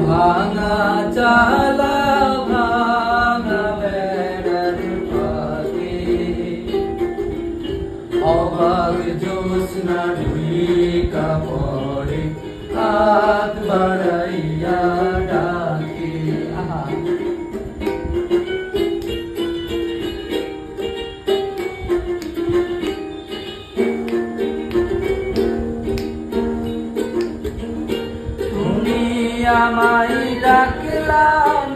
ভাঙা চালা ভাঙা বেড়ার পাতে অবাক জ্যোৎস্না ঢুইকা পড়ে হাত বাড়াইয়া ডাকে। তুমি আমায় ডাকলা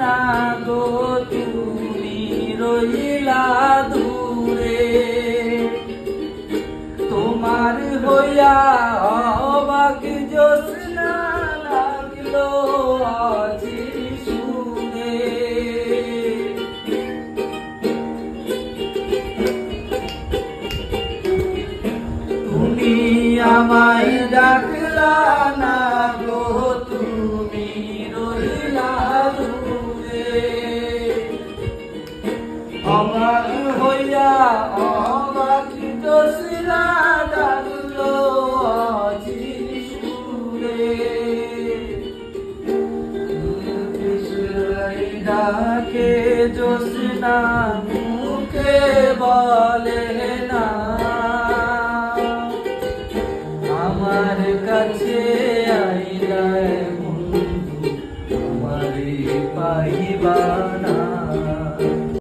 না গো, তুমি রইলা দূরে, তোমার হইয়া অবাক জ্যোৎস্না লাগলো আজি সুরে। তুমি আমায় ডাকলা না গো, তুমি রইলা দূরে, আমার হইয়া অবাক জ্যোৎস্না লাগলো আজি সুরে। ডাকে জ্যোৎস্না মুখে বলে না, আমার কাছে